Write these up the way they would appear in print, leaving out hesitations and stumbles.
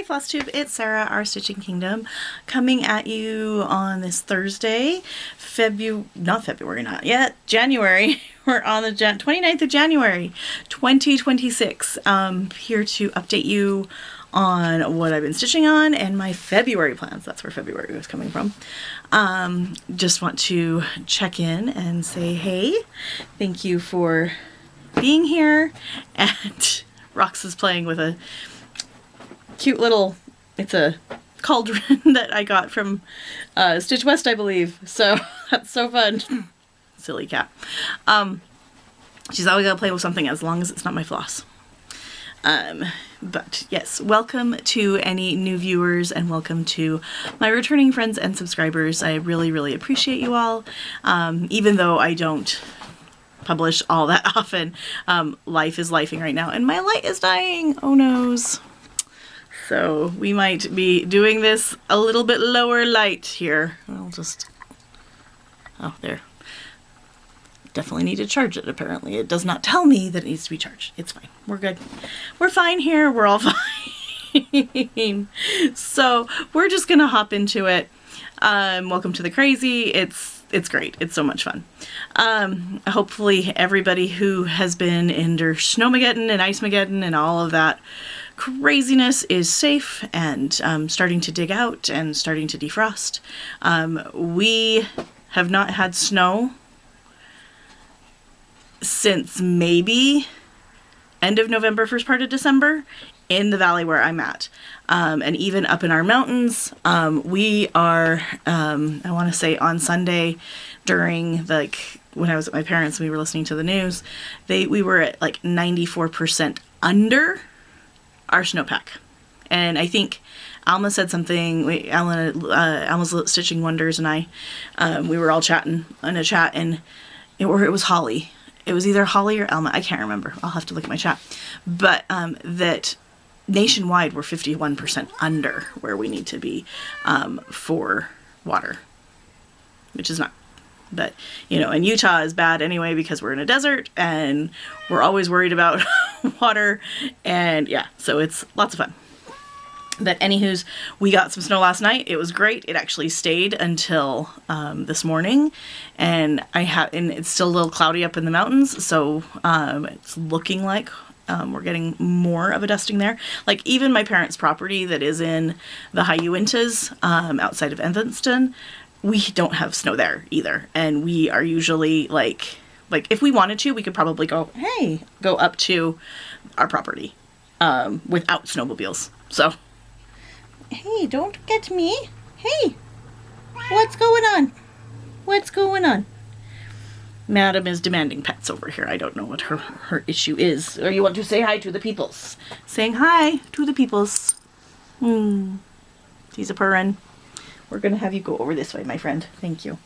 Flosstube, it's Sarah, our Stitching Kingdom, coming at you on this Thursday, January. We're on the 29th of January, 2026. Here to update you on what I've been stitching on and my February plans. That's where February was coming from. Just want to check in and say, hey, thank you for being here. And Rox is playing with a cute little, it's a cauldron that I got from Stitch West, I believe. So that's so fun. Silly cat. She's always gotta play with something as long as it's not my floss. But yes, welcome to any new viewers and welcome to my returning friends and subscribers. I really, really appreciate you all. Even though I don't publish all that often, life is lifing right now and my light is dying. Oh noes. So we might be doing this a little bit lower light here. I'll just, oh, there. Definitely need to charge it, apparently. It does not tell me that it needs to be charged. It's fine. We're good. We're fine here. We're all fine. So we're just going to hop into it. Welcome to the crazy. It's great. It's so much fun. Hopefully everybody who has been under Snowmageddon and Icemageddon and all of that craziness is safe and starting to dig out and starting to defrost. We have not had snow since maybe end of November, first part of December in the valley where I'm at. And even up in our mountains, we are, I want to say on Sunday during when I was at my parents' and we were listening to the news, we were at like 94% under our snowpack. And I think Alma said something, Alma's Stitching Wonders and I, we were all chatting in a chat and it was Holly. It was either Holly or Alma. I can't remember. I'll have to look at my chat. But that nationwide we're 51% under where we need to be for water, which is not. But, you know, and Utah is bad anyway because we're in a desert and we're always worried about water. And yeah, so it's lots of fun. But anywho's, we got some snow last night. It was great. It actually stayed until this morning, and it's still a little cloudy up in the mountains. So it's looking like we're getting more of a dusting there. Like even my parents' property that is in the high Uintas outside of Evanston, we don't have snow there either. And we are usually like if we wanted to, we could probably go up to our property without snowmobiles. So. Hey, don't get me. Hey, what's going on? What's going on? Madam is demanding pets over here. I don't know what her issue is. Or you want to say hi to the peoples? Saying hi to the peoples. He's a purrin. We're going to have you go over this way, my friend. Thank you.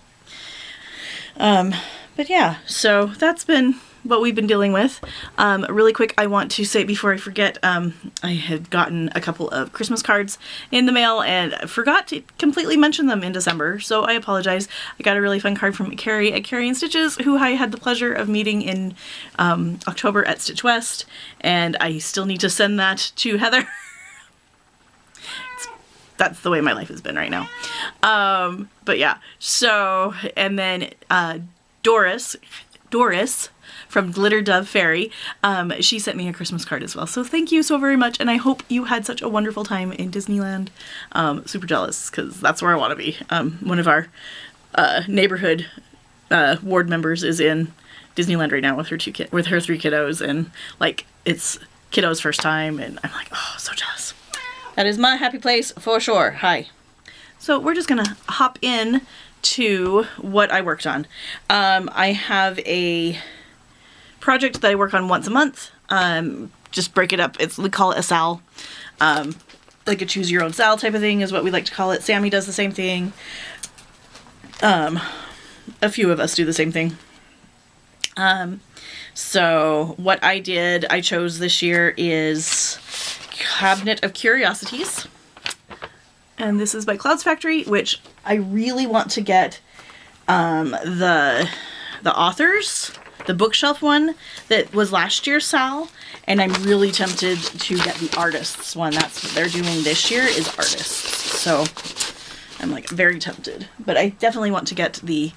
But yeah, so that's been what we've been dealing with. Really quick, I want to say before I forget, I had gotten a couple of Christmas cards in the mail and forgot to completely mention them in December, so I apologize. I got a really fun card from Carrie at Carrie and Stitches, who I had the pleasure of meeting in October at Stitch West, and I still need to send that to Heather. That's the way my life has been right now. But yeah, so, and then Doris from Glitter Dove Fairy, she sent me a Christmas card as well. So thank you so very much, and I hope you had such a wonderful time in Disneyland. Super jealous, because that's where I want to be. One of our neighborhood ward members is in Disneyland right now with her with her 3 kiddos, and like it's kiddos' first time, and I'm like, oh, so jealous. That is my happy place for sure. Hi. So we're just gonna hop in to what I worked on. I have a project that I work on once a month. Just break it up. We call it a SAL. Like a choose your own SAL type of thing is what we like to call it. Sammy does the same thing. A few of us do the same thing. So what I chose this year is Cabinet of Curiosities. And this is by Clouds Factory, which I really want to get the authors the bookshelf one that was last year's Sal, and I'm really tempted to get the artists one. That's what they're doing this year, is artists. So I'm like very tempted, but I definitely want to get the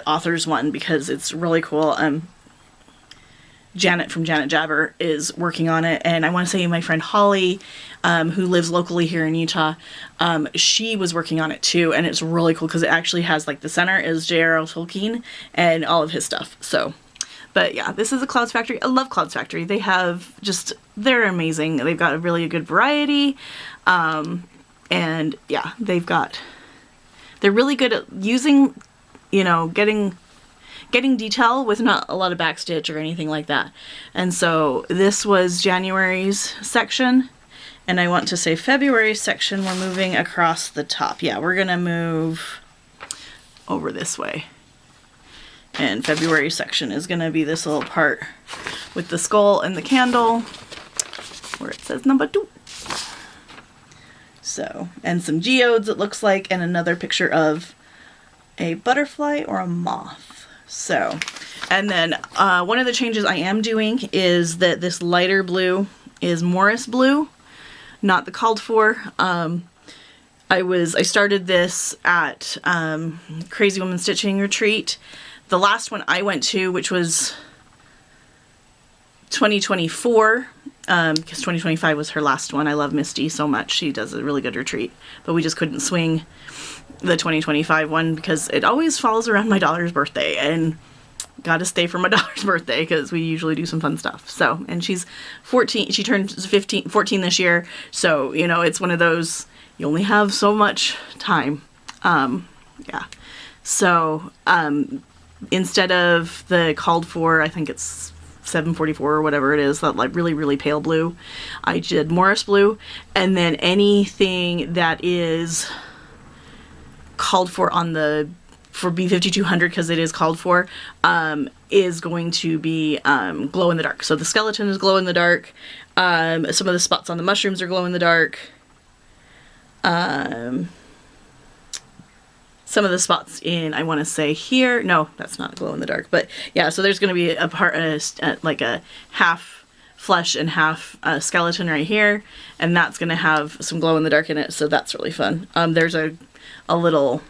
authors one because it's really cool. Janet from Janet Jabber is working on it, and I want to say my friend Holly, who lives locally here in Utah, she was working on it too, and it's really cool because it actually has, like, the center is J.R.R. Tolkien and all of his stuff. So, but yeah, this is a Clouds Factory. I love Clouds Factory. They have they're amazing. They've got a really good variety, and yeah, they're really good at using, getting detail with not a lot of backstitch or anything like that. And so this was January's section, and I want to say February's section, we're moving across the top. Yeah, we're gonna move over this way. And February's section is gonna be this little part with the skull and the candle, where it says number 2. So, and some geodes it looks like, and another picture of a butterfly or a moth. So, and then one of the changes I am doing is that this lighter blue is Morris blue, not the called for. I started this at Crazy Woman Stitching Retreat. The last one I went to, which was 2024, because 2025 was her last one. I love Misty so much. She does a really good retreat, but we just couldn't swing the 2025 one because it always falls around my daughter's birthday, and gotta stay for my daughter's birthday because we usually do some fun stuff. So, and she's 14, she turned 14 this year, so it's one of those, you only have so much time. Yeah, so instead of the called for, I think it's 744 or whatever it is, that like really pale blue, I did Morris blue, and then anything that is called for for B5200, because it is called for, is going to be glow in the dark. So the skeleton is glow in the dark. Some of the spots on the mushrooms are glow in the dark. Some of the spots in, I want to say here, no, that's not glow in the dark, but yeah, so there's going to be a part, like a half flesh and half skeleton right here, and that's going to have some glow in the dark in it, so that's really fun. There's a little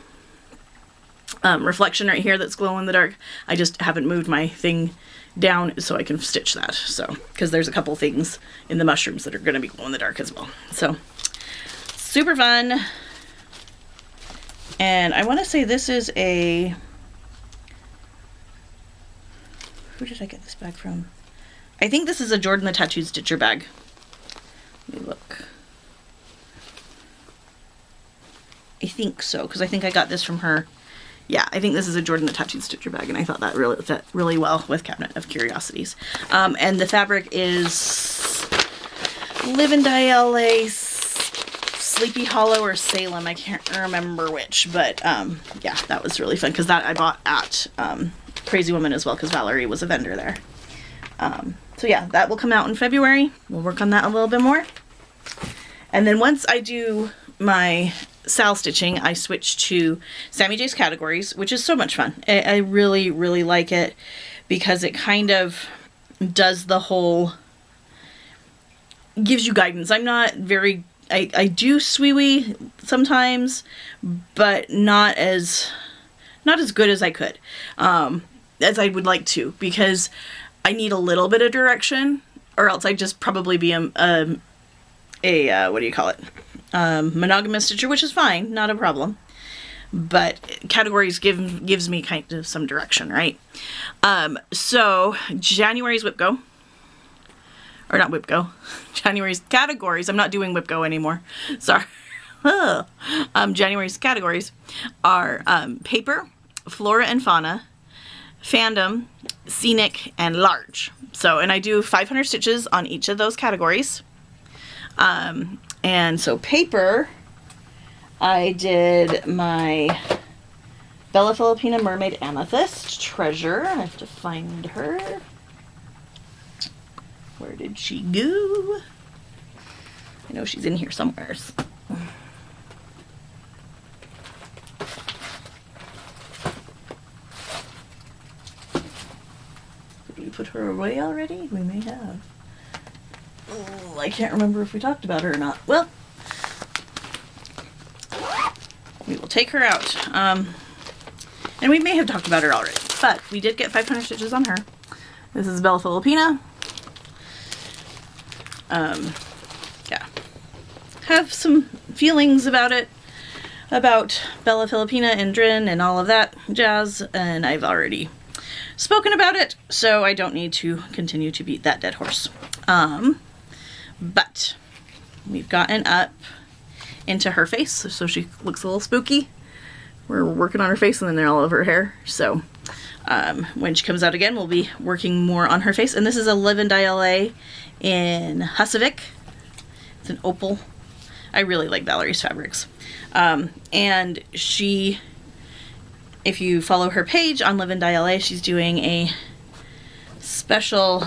reflection right here that's glow in the dark. I just haven't moved my thing down so I can stitch that, so, because there's a couple things in the mushrooms that are going to be glow in the dark as well. So, super fun. And I want to say this is who did I get this bag from? I think this is a Jordan the Tattooed Stitcher bag. Let me look. I think so, because I think I got this from her. Yeah, I think this is a Jordan the Tattooed Stitcher bag, and I thought that really fit really well with Cabinet of Curiosities. And the fabric is Live and Die LA, Sleepy Hollow, or Salem. I can't remember which, but yeah, that was really fun, because that I bought at Crazy Woman as well, because Valerie was a vendor there. So yeah, that will come out in February. We'll work on that a little bit more. And then once I do my Sal stitching, I switch to Sammy J's Categories, which is so much fun. I really like it, because it kind of does the whole, gives you guidance. I'm not very, I do SWEWE sometimes, but not as good as I could, as I would like to, because I need a little bit of direction, or else I'd just probably be what do you call it? Monogamous stitcher, which is fine, not a problem. But Categories gives me kind of some direction, right? So January's WhipGo, or not WhipGo, January's Categories. I'm not doing WhipGo anymore. Sorry. January's Categories are Paper, Flora and Fauna, Fandom, Scenic, and Large. So, and I do 500 stitches on each of those categories. And so Paper, I did my Bella Filipina Mermaid Amethyst Treasure. I have to find her. Where did she go? I know she's in here somewhere. put her away already? We may have. Oh, I can't remember if we talked about her or not. Well, we will take her out. And we may have talked about her already, but we did get 500 stitches on her. This is Bella Filipina. Yeah. Have some feelings about it, about Bella Filipina and Drin and all of that jazz, and I've already spoken about it, so I don't need to continue to beat that dead horse. But we've gotten up into her face, so she looks a little spooky. We're working on her face and then they're all over her hair. So when she comes out again, we'll be working more on her face. And this is a Live and Die LA in Husavik. It's an opal. I really like Valerie's fabrics. And she, if you follow her page on Live and Die LA, she's doing a special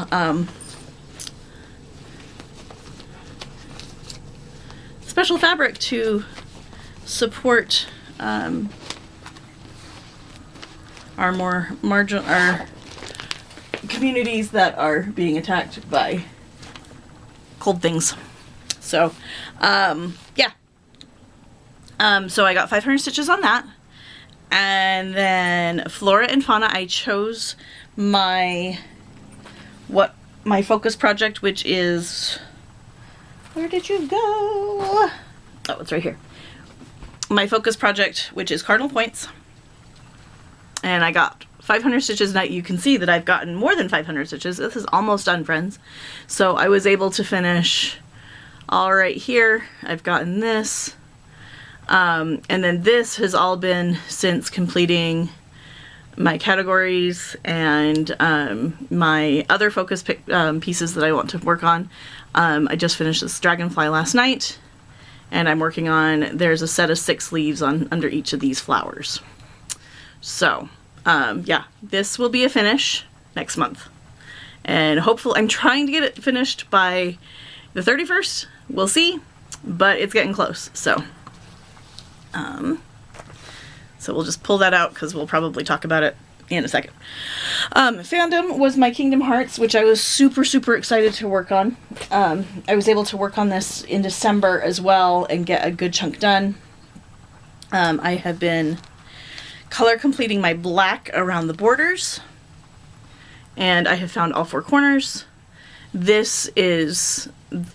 special fabric to support our communities that are being attacked by cold things. So yeah. So I got 500 stitches on that. And then Flora and Fauna, I chose my focus project, which is, where did you go? Oh, it's right here. My focus project, which is Cardinal Points. And I got 500 stitches. Now you can see that I've gotten more than 500 stitches. This is almost done, friends. So I was able to finish all right here. I've gotten this. And then this has all been since completing my categories and my other focus pieces that I want to work on. I just finished this dragonfly last night, and I'm working on, there's a set of 6 leaves under each of these flowers. So yeah, this will be a finish next month, and hopefully I'm trying to get it finished by the 31st. We'll see, but it's getting close. So so we'll just pull that out because we'll probably talk about it in a second. Fandom was my Kingdom Hearts, which I was super excited to work on. I was able to work on this in December as well and get a good chunk done. I have been color completing my black around the borders, and I have found all 4 corners. This is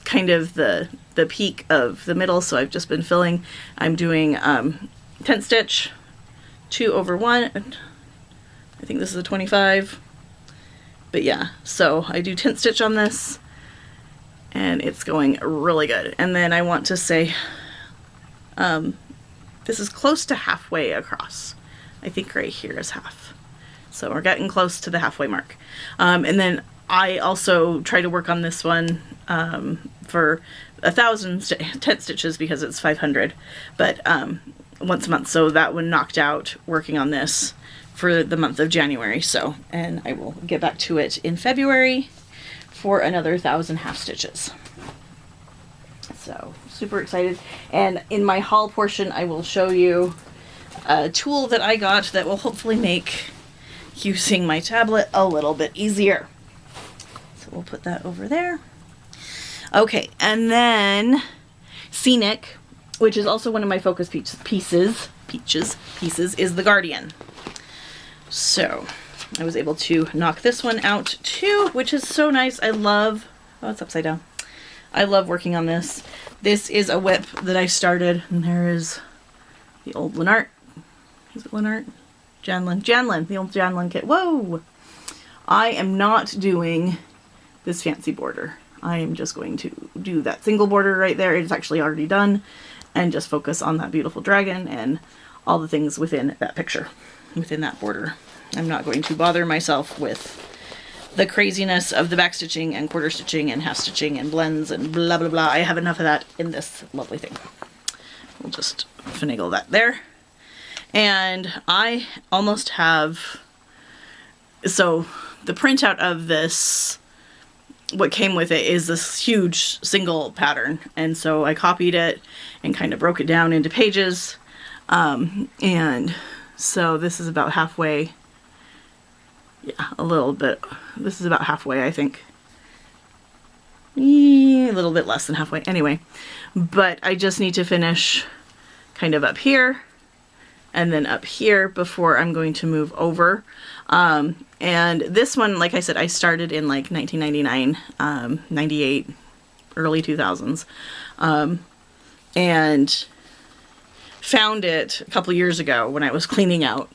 kind of the peak of the middle, so I've just been filling. I'm doing tent stitch 2 over 1. I think this is a 25, but yeah, so I do tent stitch on this and it's going really good. And then I want to say this is close to halfway across. I think right here is half, so we're getting close to the halfway mark. And then I also try to work on this one for 1,000 tent stitches because it's 500, but once a month. So that one knocked out working on this for the month of January. So, and I will get back to it in February for another 1,000 half stitches. So super excited. And in my haul portion, I will show you a tool that I got that will hopefully make using my tablet a little bit easier. So we'll put that over there. Okay, and then Scenic, which is also one of my focus pieces, is the Guardian. So I was able to knock this one out too, which is so nice. I love, oh, it's upside down. I love working on this. This is a whip that I started, and there is the old Lennart. Is it Lennart? Janlin, the old Janlin kit. Whoa! I am not doing this fancy border. I am just going to do that single border right there. It's actually already done, and just focus on that beautiful dragon and all the things within that picture, within that border. I'm not going to bother myself with the craziness of the back stitching and quarter stitching and half stitching and blends and blah blah blah. I have enough of that in this lovely thing. We'll just finagle that there. And I almost have, so the printout of this, what came with it is this huge single pattern, and so I copied it and kind of broke it down into pages, and so this is about halfway Yeah, a little bit. This is about halfway, I think. A little bit less than halfway. Anyway, but I just need to finish kind of up here and then up here before I'm going to move over. And this one, like I said, I started in like 1999, 98, early 2000s, and found it a couple years ago when I was cleaning out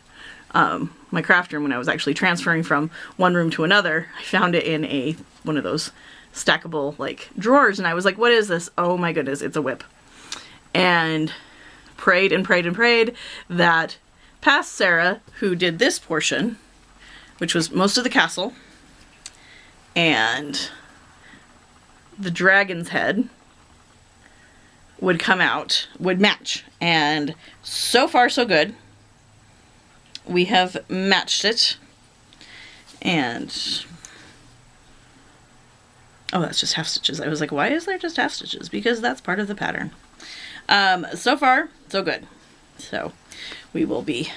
my craft room, when I was actually transferring from one room to another. I found it in one of those stackable like drawers, and I was like, what is this? Oh my goodness, it's a whip. And prayed and prayed and prayed that past Sarah, who did this portion, which was most of the castle and the dragon's head, would come out, would match. And so far so good. We have matched it. And oh, that's just half stitches. I was like, why is there just half stitches? Because that's part of the pattern. So far so good. So we will be,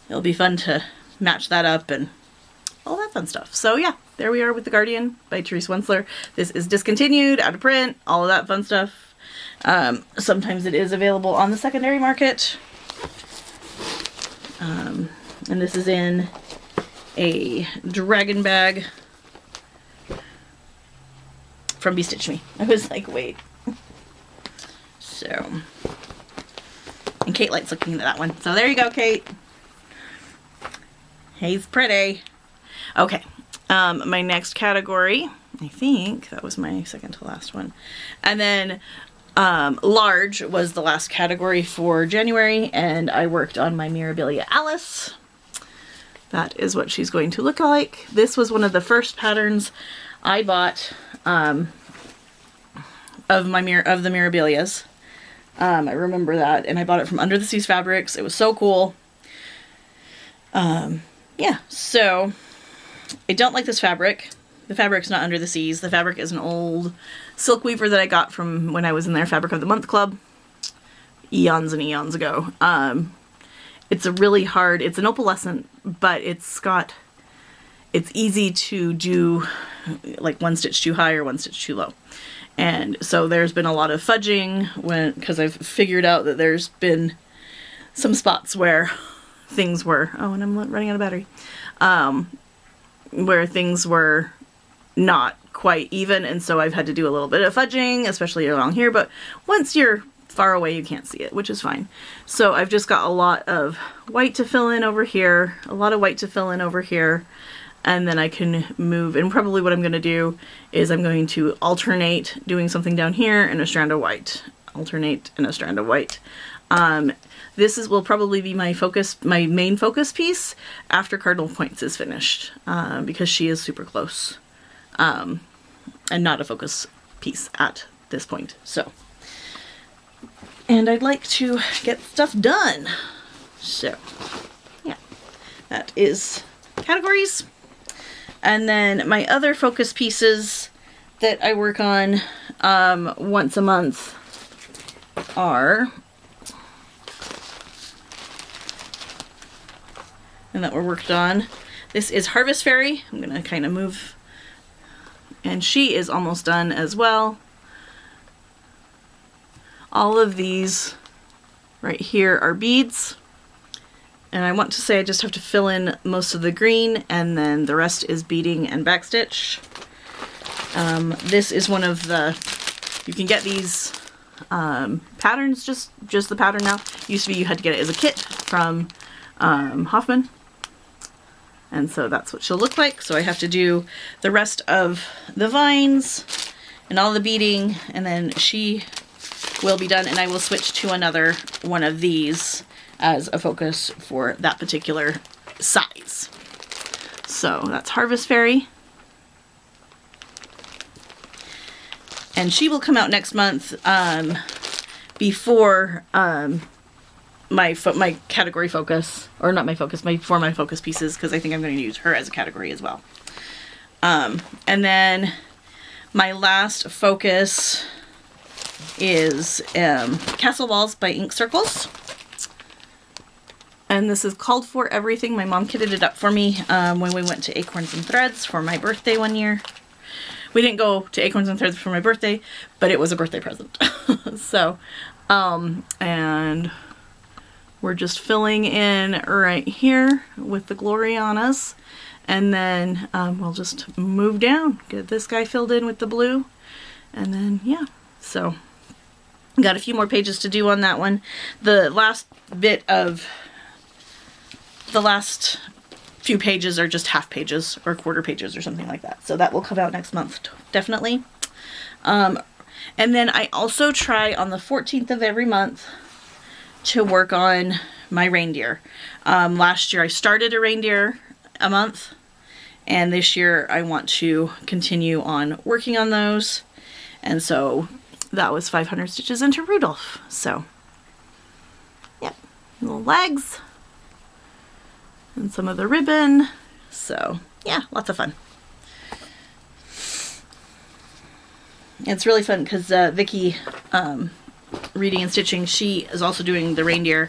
it'll be fun to match that up and all that fun stuff. So yeah, there we are with The Guardian by Therese Wensler. This is discontinued, out of print, all of that fun stuff. Sometimes it is available on the secondary market. And this is in a dragon bag from Bestitch Me. I was like, wait. So, and Kate likes looking at that one. So there you go, Kate. He's pretty. Okay, my next category, I think that was my second to last one. And then large was the last category for January, and I worked on my Mirabilia Alice. That is what she's going to look like. This was one of the first patterns I bought of the Mirabilias. I remember that, and I bought it from Under the Seas Fabrics. It was so cool. Yeah, so I don't like this fabric. The fabric's not Under the Seas. The fabric is an old silk weaver that I got from when I was in their Fabric of the Month club eons and eons ago. It's a really hard, it's an opalescent, but it's easy to do like one stitch too high or one stitch too low. And so there's been a lot of fudging because I've figured out that there's been some spots where things were, oh, and I'm running out of battery, where things were not quite even, and so I've had to do a little bit of fudging, especially along here, but once you're far away you can't see it, which is fine. So I've just got a lot of white to fill in over here, a lot of white to fill in over here, and then I can move, and probably what I'm going to do is I'm going to alternate doing something down here and a strand of white, alternate and a strand of white. This will probably be my main focus piece after Cardinal Points is finished, because she is super close, and not a focus piece at this point. So, and I'd like to get stuff done. So, yeah, that is categories. And then my other focus pieces that I work on once a month are, and that were worked on. This is Harvest Fairy. I'm going to kind of move, and she is almost done as well. All of these right here are beads, and I want to say I just have to fill in most of the green, and then the rest is beading and backstitch. This is one of the, you can get these patterns, just the pattern now. Used to be you had to get it as a kit from Hoffman. And so that's what she'll look like. So I have to do the rest of the vines and all the beading, and then she will be done, and I will switch to another one of these as a focus for that particular size. So that's Harvest Fairy. And she will come out next month before my category focus, or not my focus, for my focus pieces, because I think I'm going to use her as a category as well. And then my last focus is Castle Walls by Ink Circles. And this is Called For Everything. My mom kitted it up for me when we went to Acorns and Threads for my birthday one year. We didn't go to Acorns and Threads for my birthday, but it was a birthday present. So, and we're just filling in right here with the Glorianas. And then we'll just move down, get this guy filled in with the blue. And then, yeah, so got a few more pages to do on that one. The last few pages are just half pages or quarter pages or something like that. So that will come out next month, definitely. And then I also try on the 14th of every month to work on my reindeer. Last year I started a reindeer a month, and this year I want to continue on working on those. And so that was 500 stitches into Rudolph. So, yep, little legs and some of the ribbon. So, yeah, lots of fun. It's really fun because Vicki, Reading and Stitching, she is also doing the reindeer,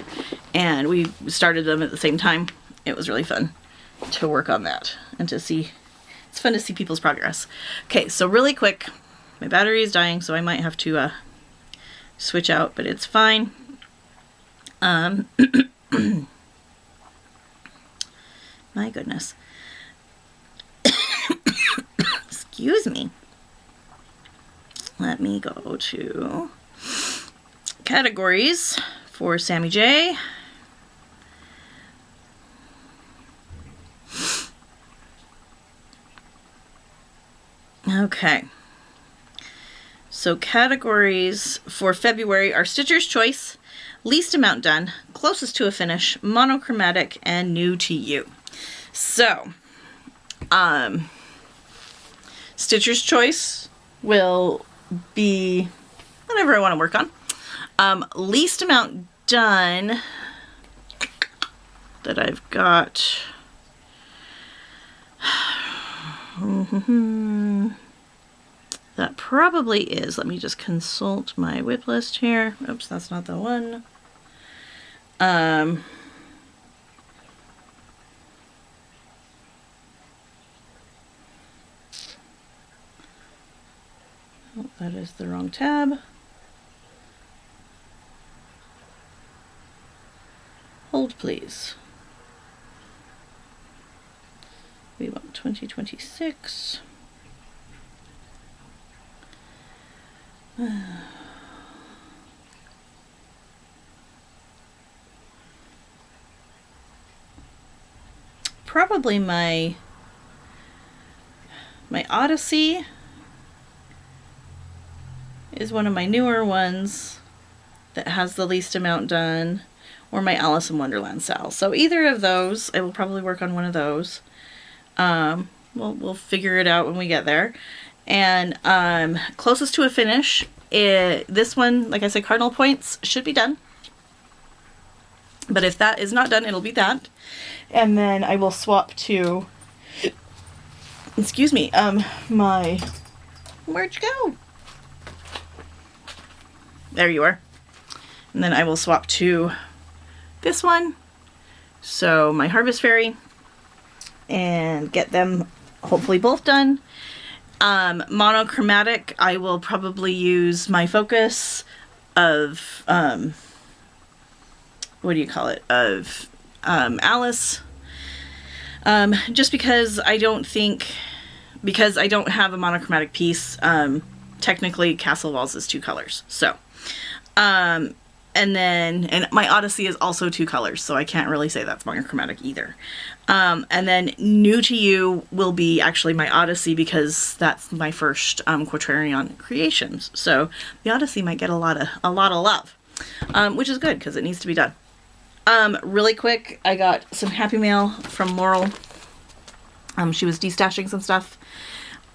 and we started them at the same time. It was really fun to work on that and to see. It's fun to see people's progress. Okay, so really quick, my battery is dying, so I might have to switch out, but it's fine. My goodness. Excuse me. Let me go to categories for Sammy J. Okay. So categories for February are Stitcher's Choice, Least Amount Done, Closest to a Finish, Monochromatic, and New to You. So, Stitcher's Choice will be whatever I want to work on. Least Amount Done that I've got. That probably is, let me just consult my whip list here. Oops, that's not the one. Oh, that is the wrong tab. Hold, please. We want 2026. Probably my Odyssey is one of my newer ones that has the least amount done, or my Alice in Wonderland Sal. So either of those, I will probably work on one of those. We'll figure it out when we get there. And closest to a finish, this one, like I said, cardinal points should be done. But if that is not done, it'll be that. And then I will swap to, excuse me, where'd you go? There you are. And then I will swap to this one. So my Harvest Fairy, and get them hopefully both done. Monochromatic, I will probably use my focus of, what do you call it, of Alice, just because I don't have a monochromatic piece. Technically Castle Walls is 2 colors, so and my Odyssey is also 2 colors, so I can't really say that's monochromatic either. And then New to You will be actually my Odyssey, because that's my first Quaternion creations. So the Odyssey might get a lot of love, which is good because it needs to be done. Really quick, I got some Happy Mail from Laurel. She was destashing some stuff,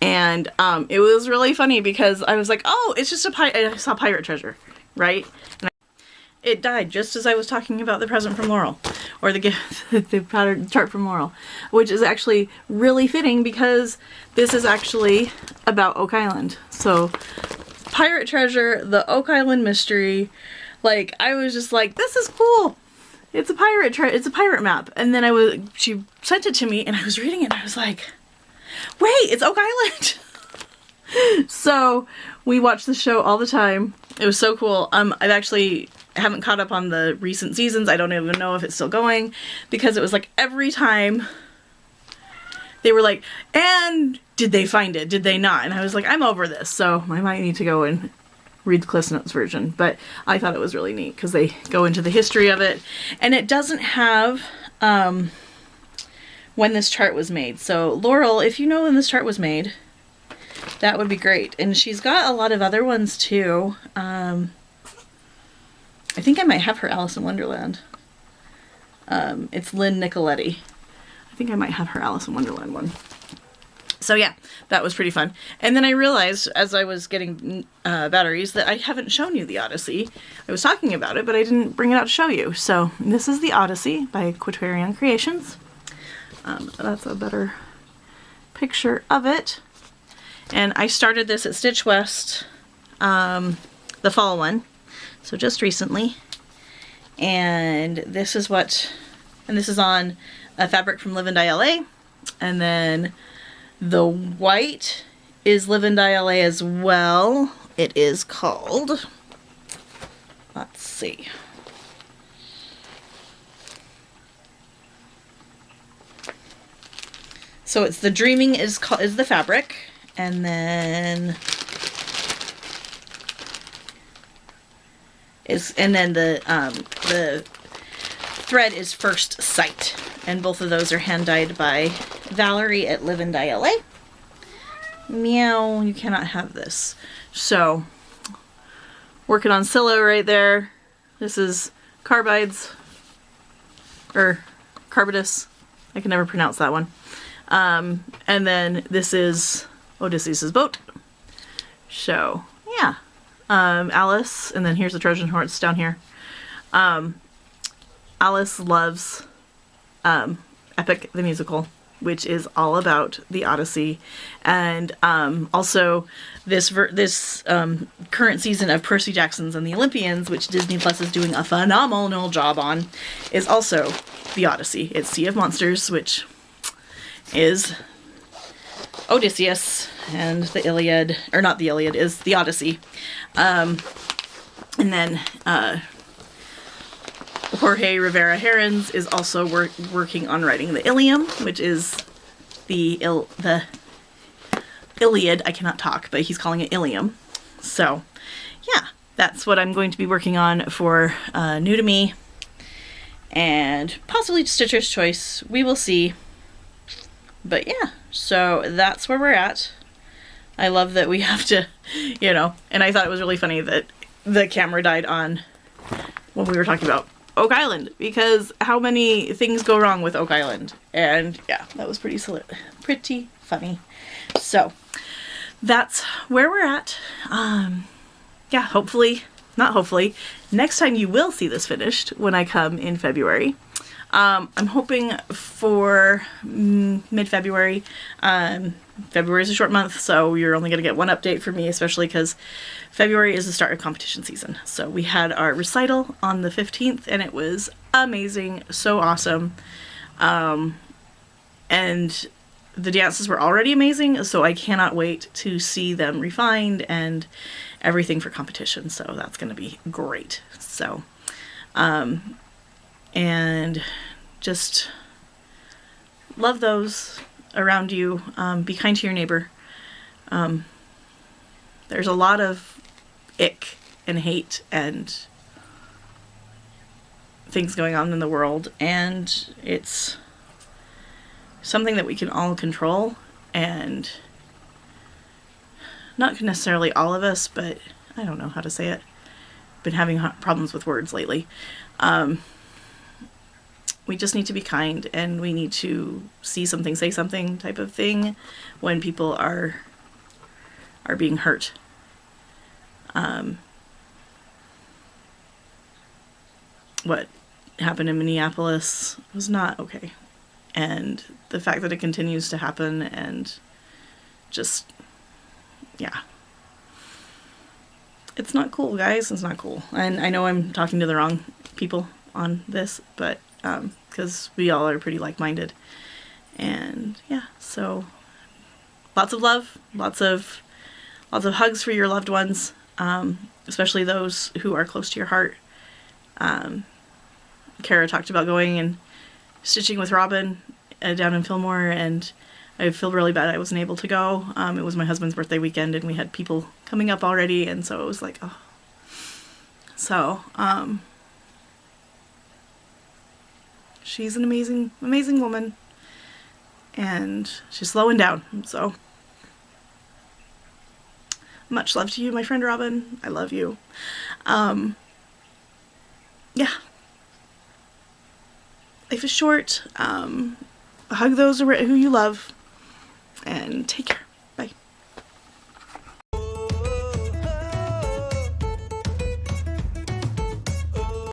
and it was really funny because I was like, oh, it's just I saw Pirate Treasure, right? And it died just as I was talking about the present from Laurel, or the gift, the pattern chart from Laurel, which is actually really fitting because this is actually about Oak Island. So Pirate Treasure, the Oak Island mystery, like I was just like, this is cool. It's a pirate map. And then she sent it to me and I was reading it and I was like, wait, it's Oak Island. So we watched the show all the time. It was so cool. Haven't caught up on the recent seasons. I don't even know if it's still going because it was like every time they were like, and did they find it? Did they not? And I was like, I'm over this. So I might need to go and read the Cliff Notes version. But I thought it was really neat because they go into the history of it. And it doesn't have when this chart was made. So Laurel, if you know when this chart was made, that would be great. And she's got a lot of other ones too. I think I might have her Alice in Wonderland. It's Lynn Nicoletti. I think I might have her Alice in Wonderland one. So yeah, that was pretty fun. And then I realized as I was getting batteries that I haven't shown you the Odyssey. I was talking about it, but I didn't bring it out to show you. So this is the Odyssey by Quaterion Creations. That's a better picture of it. And I started this at Stitch West, the fall one. So just recently. And this is on a fabric from Live and Dye LA. And then the white is Live and Dye LA as well. It is called, let's see. So it's the Dreaming is the fabric. And then the thread is First Sight, and both of those are hand dyed by Valerie at Live and Dye LA. Meow, you cannot have this. So, working on Scylla right there. This is Carbides, or Carbidus. I can never pronounce that one. And then this is Odysseus's boat. So, yeah. Alice, and then here's the Trojan horse down here. Alice loves Epic the Musical, which is all about the Odyssey, and also this current season of Percy Jackson's and the Olympians, which Disney Plus is doing a phenomenal job on, is also the Odyssey. It's Sea of Monsters, which is Odysseus, and the Iliad, or not the Iliad, is the Odyssey. And then Jorge Rivera Herons is also working on writing the Ilium, which is the Iliad. I cannot talk, but he's calling it Ilium. So, yeah, that's what I'm going to be working on for New to Me, and possibly Stitcher's Choice. We will see. But yeah, so that's where we're at. I love that we have to, and I thought it was really funny that the camera died on when we were talking about Oak Island, because how many things go wrong with Oak Island? And yeah, that was pretty funny. So that's where we're at. Yeah, not hopefully, next time you will see this finished when I come in February. I'm hoping for mid-February. February is a short month, so you're only going to get one update from me, especially because February is the start of competition season. So we had our recital on the 15th, and it was amazing, so awesome. And the dances were already amazing, so I cannot wait to see them refined and everything for competition. So that's going to be great. So, and just love those around you. Be kind to your neighbor. There's a lot of ick and hate and things going on in the world, and it's something that we can all control, and not necessarily all of us, but I don't know how to say it. Been having problems with words lately. We just need to be kind, and we need to see something, say something type of thing when people are being hurt. What happened in Minneapolis was not okay. And the fact that it continues to happen, and just, yeah. It's not cool, guys. It's not cool. And I know I'm talking to the wrong people on this, but because we all are pretty like-minded. And yeah, so lots of love, lots of hugs for your loved ones, especially those who are close to your heart. Kara talked about going and stitching with Robin down in Filmora, and I feel really bad I wasn't able to go. It was my husband's birthday weekend, and we had people coming up already, and so it was like, oh. So, she's an amazing, amazing woman, and she's slowing down, so much love to you, my friend Robin. I love you. Yeah. Life is short. Hug those who you love, and take care.